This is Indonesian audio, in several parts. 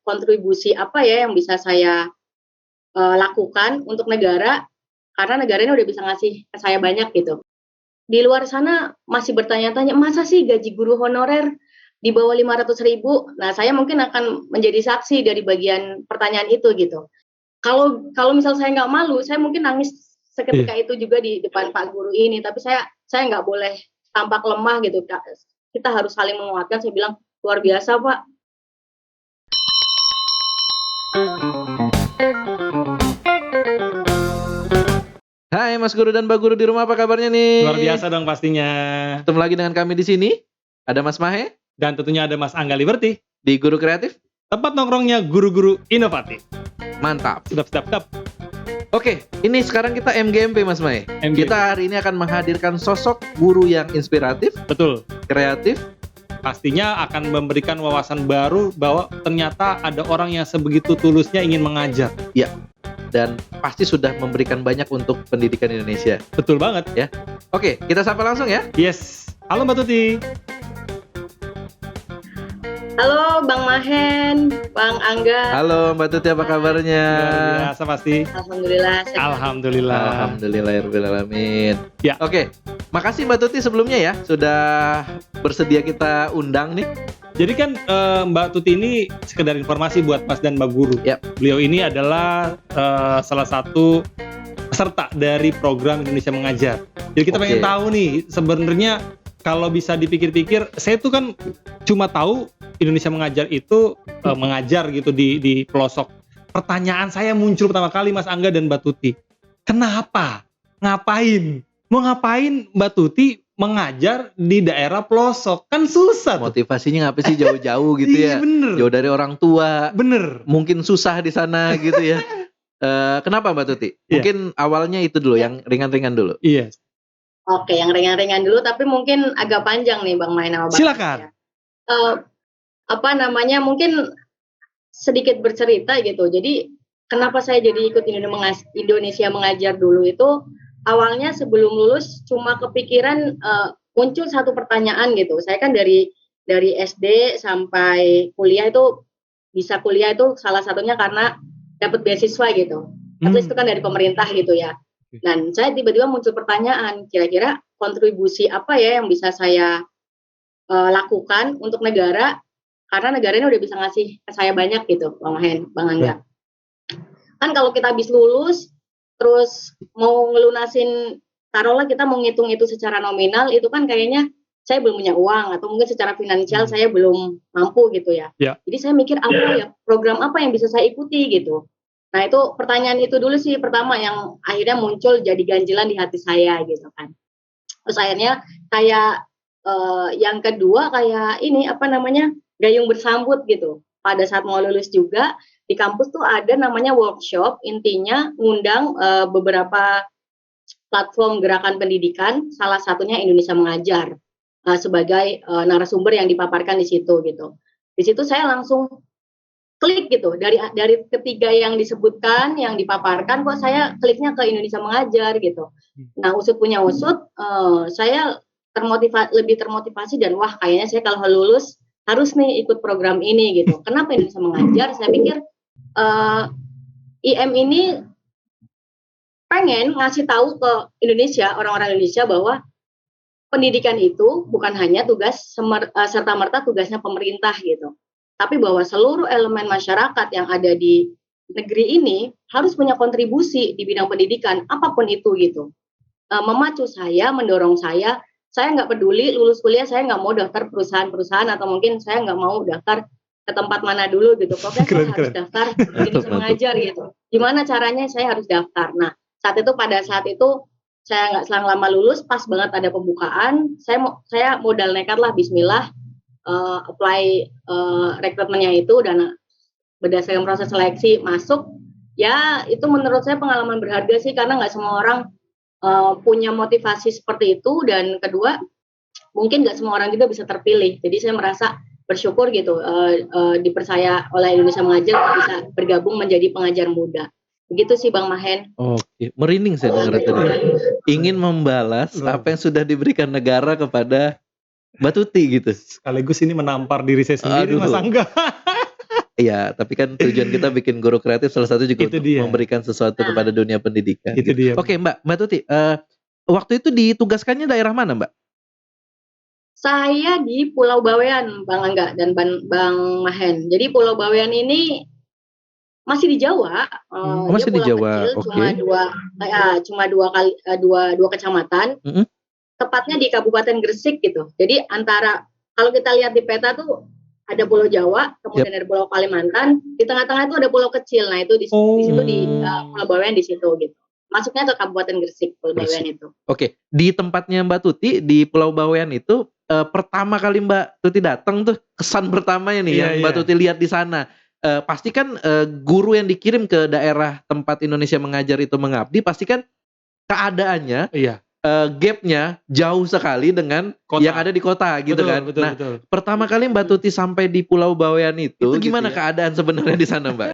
kontribusi apa ya yang bisa saya lakukan untuk negara, karena negara ini udah bisa ngasih ke saya banyak gitu. Di luar sana masih bertanya-tanya, masa sih gaji guru honorer di bawah 500.000? Nah, saya mungkin akan menjadi saksi dari bagian pertanyaan itu gitu. Kalau misal saya nggak malu, saya mungkin nangis seketika itu juga di depan Pak Guru ini, tapi saya nggak boleh tampak lemah gitu, Kak. Kita harus saling menguatkan. Saya bilang, luar biasa, Pak. Hai Mas Guru dan Mbak Guru di rumah, apa kabarnya nih? Luar biasa dong pastinya. Ketemu lagi dengan kami di sini. Ada Mas Mahe Dan tentunya ada Mas Angga Liberty, di Guru Kreatif. tempat nongkrongnya guru-guru inovatif. Mantap. Sedap. Oke, ini sekarang kita MGMP Mas Mahe. MGMP. Kita hari ini akan menghadirkan sosok guru yang inspiratif, Betul. kreatif. Pastinya akan memberikan wawasan baru bahwa ternyata ada orang yang sebegitu tulusnya ingin mengajar. Dan pasti sudah memberikan banyak untuk pendidikan Indonesia. Betul banget. Oke, kita sapa langsung ya. Yes. Halo Mbak Tuti. Halo Bang Mahen, Bang Angga. Halo Mbak Tuti, apa kabarnya? Luar biasa pasti. Alhamdulillah. Alhamdulillah. Alhamdulillahirrahmanirrahim. Ya. Oke, makasih Mbak Tuti sebelumnya ya sudah bersedia kita undang nih. Jadi kan Mbak Tuti ini sekedar informasi buat Mas dan Mbak Guru. Yap. Beliau ini adalah salah satu peserta dari program Indonesia Mengajar. Jadi kita Oke. pengen tahu nih sebenarnya kalau bisa dipikir-pikir, saya tuh kan cuma tahu Indonesia Mengajar itu mengajar gitu di pelosok. Pertanyaan saya muncul pertama kali Mas Angga dan Mbak Tuti. Kenapa? Ngapain? Mau ngapain Mbak Tuti mengajar di daerah pelosok? Kan susah tuh. Motivasinya ngapa sih jauh-jauh gitu ya? Iya bener. Jauh dari orang tua, Bener. mungkin susah di sana gitu ya. Kenapa Mbak Tuti? Iya. Mungkin awalnya itu dulu, yang ringan-ringan dulu. Iya. Oke, yang ringan-ringan dulu, tapi mungkin agak panjang nih Bang Mahen sama Bang. Silakan. Mungkin sedikit bercerita gitu. Jadi kenapa saya jadi ikut Indonesia Mengajar dulu itu, awalnya sebelum lulus cuma kepikiran muncul satu pertanyaan gitu. Saya kan dari SD sampai kuliah itu bisa kuliah itu salah satunya karena dapat beasiswa gitu. At least itu kan dari pemerintah gitu ya. Dan saya tiba-tiba muncul pertanyaan, kira-kira kontribusi apa ya yang bisa saya lakukan untuk negara, karena negara ini udah bisa ngasih ke saya banyak gitu, Bang Mahen, Bang Angga. Kan kalau kita habis lulus, terus mau ngelunasin, taruhlah kita mau ngitung itu secara nominal, itu kan kayaknya saya belum punya uang, atau mungkin secara finansial saya belum mampu gitu ya. Jadi saya mikir program apa yang bisa saya ikuti gitu. Nah itu pertanyaan itu dulu sih pertama yang akhirnya muncul jadi ganjilan di hati saya gitu kan. Terus akhirnya kayak yang kedua kayak ini gayung bersambut gitu. Pada saat mau lulus juga di kampus tuh ada namanya workshop, intinya ngundang beberapa platform gerakan pendidikan, salah satunya Indonesia Mengajar sebagai narasumber yang dipaparkan di situ gitu. Di situ saya langsung klik gitu, dari ketiga yang disebutkan, yang dipaparkan, kok saya kliknya ke Indonesia Mengajar gitu. Nah usut punya usut, saya lebih termotivasi dan wah kayaknya saya kalau lulus harus nih ikut program ini gitu. Kenapa Indonesia Mengajar? Saya pikir IM ini pengen ngasih tahu ke Indonesia, orang-orang Indonesia bahwa pendidikan itu bukan hanya tugas serta-merta tugasnya pemerintah gitu. Tapi bahwa seluruh elemen masyarakat yang ada di negeri ini harus punya kontribusi di bidang pendidikan, apapun itu gitu. Memacu saya, mendorong saya nggak peduli lulus kuliah, saya nggak mau daftar perusahaan-perusahaan, atau mungkin saya nggak mau daftar ke tempat mana dulu gitu. Pokoknya saya harus daftar Indonesia Mengajar gitu. Gimana caranya saya harus daftar. Nah, pada saat itu saya nggak selang lama lulus, pas banget ada pembukaan, saya modal nekat lah, bismillah, apply rekrutmennya itu, dan berdasarkan proses seleksi masuk. Ya itu menurut saya pengalaman berharga sih, karena nggak semua orang punya motivasi seperti itu, dan kedua mungkin nggak semua orang juga bisa terpilih. Jadi saya merasa bersyukur gitu dipercaya oleh Indonesia Mengajar bisa bergabung menjadi pengajar muda. Begitu sih Bang Mahen. Oke, merinding saya dengar tadi. Ingin membalas apa yang sudah diberikan negara kepada Mbak Tuti gitu. Sekaligus ini menampar diri saya sendiri, Mas Angga. Iya, tapi kan tujuan kita bikin guru kreatif salah satu juga Itu untuk dia. memberikan sesuatu Nah, kepada dunia pendidikan. Itu dia. Oke, Mbak Tuti, waktu itu ditugaskannya daerah mana, Mbak? saya di Pulau Bawean, Bang Angga dan Bang Mahen. Jadi Pulau Bawean ini masih di Jawa, dia Masih di pulau Jawa. kecil, Oke. cuma dua kecamatan, Mhm. tepatnya di Kabupaten Gresik gitu. Jadi antara kalau kita lihat di peta tuh ada Pulau Jawa, kemudian ada Pulau Kalimantan, di tengah-tengah itu ada pulau kecil. Nah itu di situ di Pulau Bawean di situ gitu. Masuknya ke Kabupaten Gresik, Pulau Bawean itu. Oke, di tempatnya Mbak Tuti di Pulau Bawean itu pertama kali Mbak Tuti datang tuh kesan pertamanya nih Iya, yang Mbak iya. Tuti lihat di sana. Pasti kan guru yang dikirim ke daerah tempat Indonesia Mengajar itu mengabdi, pasti kan keadaannya Iya. gapnya jauh sekali dengan Kota. yang ada di kota gitu Betul, kan. betul, Nah, betul. pertama kali Mbak Tuti sampai di Pulau Bawean itu Itu gitu gimana ya? keadaan sebenarnya di sana, Mbak?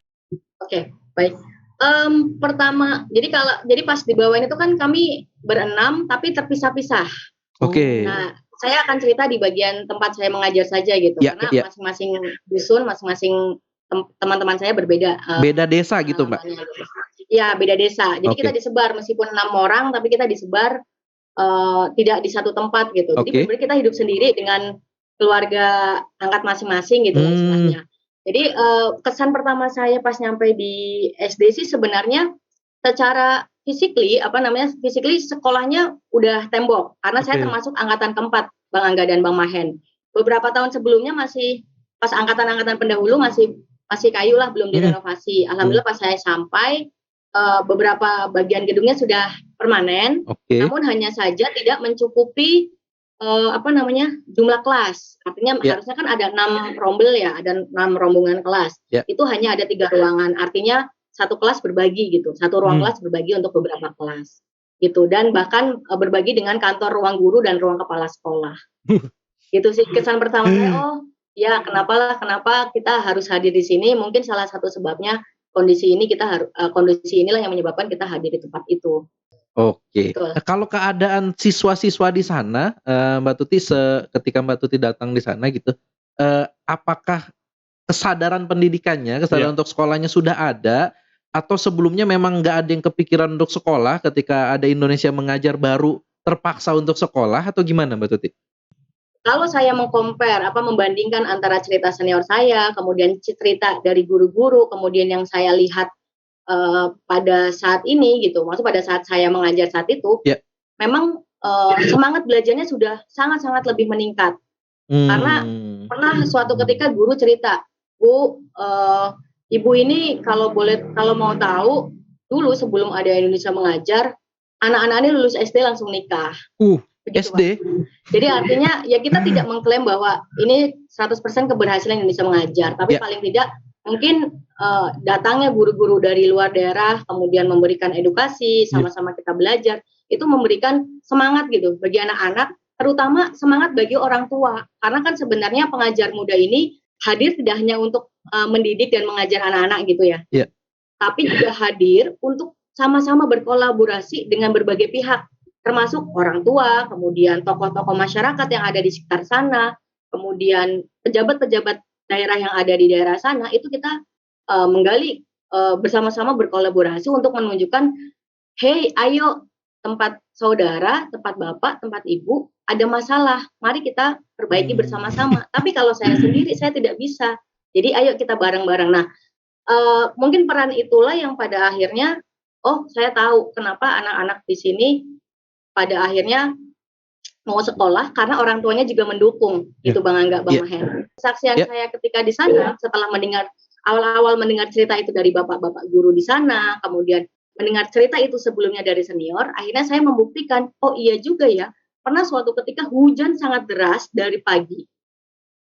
Oke, baik. Pertama, jadi pas di Bawean itu kan kami berenam tapi terpisah-pisah. Oke. Nah, saya akan cerita di bagian tempat saya mengajar saja gitu, Ya, karena ya. masing-masing dusun, masing-masing teman-teman saya berbeda. Beda desa gitu, Mbak? Ya, beda desa. Jadi Oke. kita disebar meskipun 6 orang, tapi kita disebar tidak di satu tempat gitu. Jadi Oke. benar-benar kita hidup sendiri dengan keluarga angkat masing-masing gitu istilahnya. Jadi kesan pertama saya pas nyampe di SD sih sebenarnya secara physically sekolahnya udah tembok karena saya Oke. termasuk angkatan keempat, Bang Angga dan Bang Mahen. Beberapa tahun sebelumnya masih pas angkatan-angkatan pendahulu masih kayu lah, belum direnovasi. Alhamdulillah pas saya sampai beberapa bagian gedungnya sudah permanen, Oke. namun hanya saja tidak mencukupi jumlah kelas. Artinya Ya. harusnya kan ada 6 rombel ya, ada 6 rombongan kelas. Ya. Itu hanya ada 3 ruangan. Artinya satu kelas berbagi gitu, satu ruang kelas berbagi untuk beberapa kelas gitu, dan bahkan berbagi dengan kantor ruang guru dan ruang kepala sekolah. Gitu sih kesan pertama saya. Oh ya, kenapa kita harus hadir di sini? Mungkin salah satu sebabnya kondisi inilah yang menyebabkan kita hadir di tempat itu. Oke. Betul. Kalau keadaan siswa-siswa di sana, Mbak Tuti ketika Mbak Tuti datang di sana gitu, apakah kesadaran pendidikannya, kesadaran untuk sekolahnya sudah ada, atau sebelumnya memang nggak ada yang kepikiran untuk sekolah ketika ada Indonesia Mengajar baru terpaksa untuk sekolah atau gimana, Mbak Tuti? Kalau saya membandingkan antara cerita senior saya, kemudian cerita dari guru-guru, kemudian yang saya lihat pada saat ini gitu, maksud pada saat saya mengajar saat itu, memang semangat belajarnya sudah sangat-sangat lebih meningkat. Karena pernah suatu ketika guru cerita, Bu, Ibu ini kalau mau tahu, dulu sebelum ada Indonesia Mengajar, anak-anak ini lulus SD langsung nikah. Begitu, SD? Pak. Jadi artinya ya kita tidak mengklaim bahwa ini 100% keberhasilan Indonesia Mengajar, tapi paling tidak mungkin datangnya guru-guru dari luar daerah, kemudian memberikan edukasi, sama-sama kita belajar, itu memberikan semangat gitu bagi anak-anak, terutama semangat bagi orang tua. Karena kan sebenarnya pengajar muda ini hadir tidak hanya untuk mendidik dan mengajar anak-anak gitu ya, tapi juga hadir untuk sama-sama berkolaborasi dengan berbagai pihak, termasuk orang tua, kemudian tokoh-tokoh masyarakat yang ada di sekitar sana, kemudian pejabat-pejabat daerah yang ada di daerah sana, itu kita menggali bersama-sama berkolaborasi untuk menunjukkan, hey, ayo tempat saudara, tempat bapak, tempat ibu ada masalah, mari kita perbaiki bersama-sama. Tapi kalau saya sendiri saya tidak bisa. Jadi ayo kita bareng-bareng. Nah, mungkin peran itulah yang pada akhirnya, saya tahu kenapa anak-anak di sini pada akhirnya mau sekolah karena orang tuanya juga mendukung, gitu Bang Angga, Bang Mahen. Kesaksian saya ketika di sana setelah awal-awal mendengar cerita itu dari bapak-bapak guru di sana, kemudian mendengar cerita itu sebelumnya dari senior, akhirnya saya membuktikan, oh iya juga ya, pernah suatu ketika hujan sangat deras dari pagi,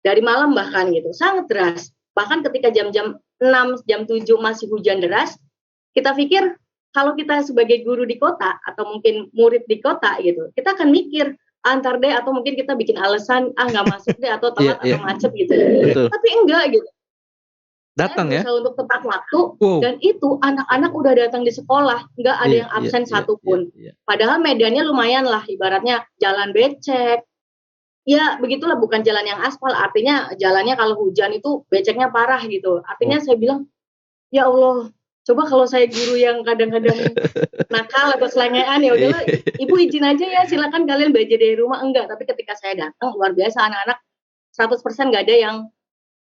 dari malam bahkan gitu, sangat deras. Bahkan ketika jam-jam 6, jam 7 masih hujan deras, kita pikir kalau kita sebagai guru di kota atau mungkin murid di kota gitu, kita akan mikir antar deh, atau mungkin kita bikin alasan nggak masuk deh, atau telat atau macet gitu. Tapi enggak gitu. Datang ya? Saya berusaha untuk tepat waktu, dan itu anak-anak udah datang di sekolah, nggak ada yang absen satupun. Padahal medannya lumayan lah, ibaratnya jalan becek, Ya begitulah, bukan jalan yang aspal, artinya jalannya kalau hujan itu beceknya parah gitu. Artinya Oh. saya bilang, "Ya Allah, coba kalau saya guru yang kadang-kadang nakal atau selengean, ya udahlah Ibu izin aja ya, silakan kalian belajar dari rumah." Enggak, tapi ketika saya datang luar biasa, anak-anak 100% nggak ada yang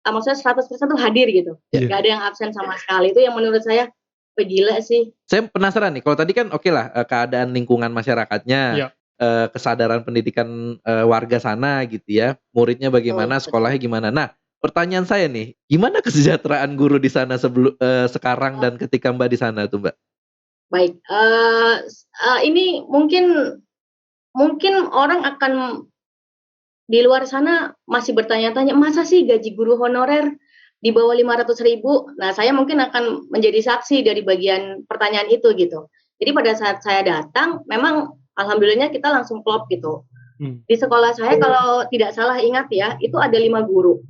maksudnya 100% tuh hadir gitu, Iya. nggak ada yang absen sama sekali. Itu yang menurut saya, wah gila sih. Saya penasaran nih, kalau tadi kan okelah, keadaan lingkungan masyarakatnya, Iya. kesadaran pendidikan, warga sana gitu ya, muridnya Betul bagaimana, betul. sekolahnya gimana. Nah, pertanyaan saya nih, gimana kesejahteraan guru di sana sekarang Oh, dan ketika Mbak di sana tuh, Mbak? baik, ini mungkin mungkin orang akan di luar sana masih bertanya-tanya, "Masa sih gaji guru honorer di bawah 500.000?" Nah, saya mungkin akan menjadi saksi dari bagian pertanyaan itu gitu. Jadi pada saat saya datang, memang alhamdulillahnya kita langsung klop gitu. Mmm. Di sekolah saya kalau tidak salah ingat ya, itu ada 5 guru.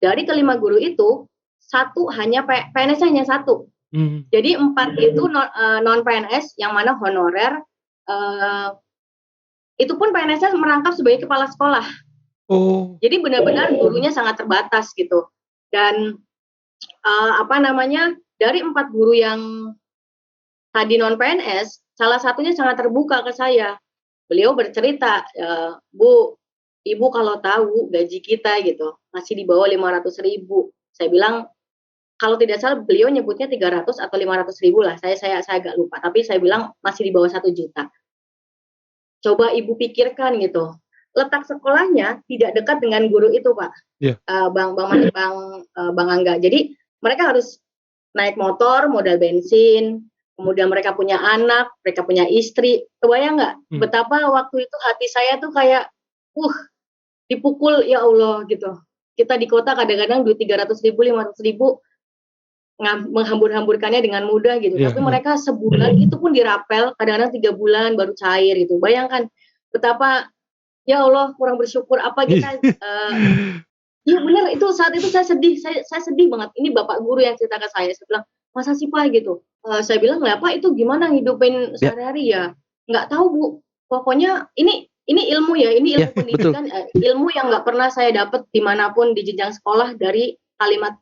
Dari kelima guru itu, satu hanya PNS-nya hanya 1. Mmm. Jadi 4 itu non PNS yang mana honorer, eee, itu pun PNS-nya merangkap sebagai kepala sekolah. Oh. Jadi benar-benar gurunya sangat terbatas gitu. Dan apa namanya, dari 4 guru yang tadi non PNS, salah satunya sangat terbuka ke saya. Beliau bercerita, "Bu, Ibu kalau tahu gaji kita gitu, masih di bawah 500.000." Saya bilang, kalau tidak salah beliau nyebutnya 300 atau 500.000 lah, saya agak lupa, tapi saya bilang masih di bawah 1 juta. Coba Ibu pikirkan gitu, letak sekolahnya tidak dekat dengan guru itu, Pak, Iya. Bang Angga. Jadi mereka harus naik motor, modal bensin, kemudian mereka punya anak, mereka punya istri. Kebayang nggak Mmm. betapa waktu itu hati saya tuh kayak, dipukul, ya Allah gitu. Kita di kota kadang-kadang duit 300.000, 500.000 menghambur-hamburkannya dengan mudah gitu. Iya Tapi iya. mereka sebulan itu pun dirapel, kadang-kadang 3 bulan baru cair gitu. Bayangkan betapa, ya Allah kurang bersyukur apa kita, iya bener itu saat itu saya sedih, saya sedih banget. Ini bapak guru yang cerita ke saya bilang, "Masa sih Pak?" gitu. Saya bilang, "Lah Pak itu gimana ngidupin Ya, sehari-hari ya?" "Nggak tahu Bu, pokoknya ini ilmu ya, ini ya, ilmu ya, betul. pendidikan, ilmu yang nggak pernah saya dapat dimanapun di jenjang sekolah dari kalimat,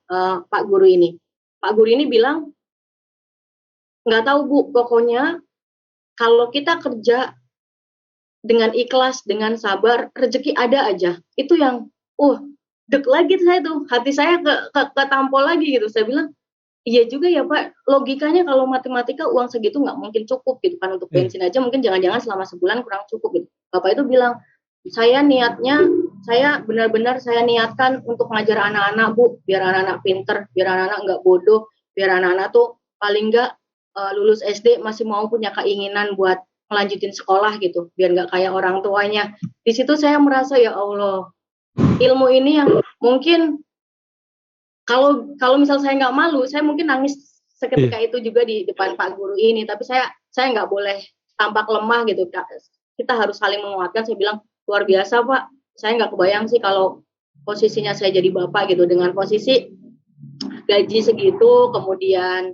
Pak guru ini." Pak guru ini bilang, "Nggak tahu Bu, pokoknya kalau kita kerja dengan ikhlas, dengan sabar, rezeki ada aja." Itu yang, deg lagi saya tuh, hati saya ketampol lagi gitu. Saya bilang, "Iya juga ya Pak, logikanya kalau matematika uang segitu nggak mungkin cukup gitu kan, untuk Iya. bensin aja mungkin jangan-jangan selama sebulan kurang cukup," gitu. Bapak itu bilang, saya benar-benar saya niatkan untuk mengajar anak-anak Bu, biar anak-anak pinter, biar anak-anak nggak bodoh, biar anak-anak tuh paling nggak, lulus SD masih mau punya keinginan buat ngelanjutin sekolah gitu, biar nggak kayak orang tuanya." Di situ saya merasa, ya Allah, ilmu ini yang mungkin kalau misal saya nggak malu, saya mungkin nangis Iya. seketika itu juga di depan Pak guru ini, tapi saya nggak boleh tampak lemah gitu, Kak. Kita harus saling menguatkan, saya bilang, "Luar biasa, Pak. Saya nggak kebayang sih kalau posisinya saya jadi Bapak gitu, dengan posisi gaji segitu, kemudian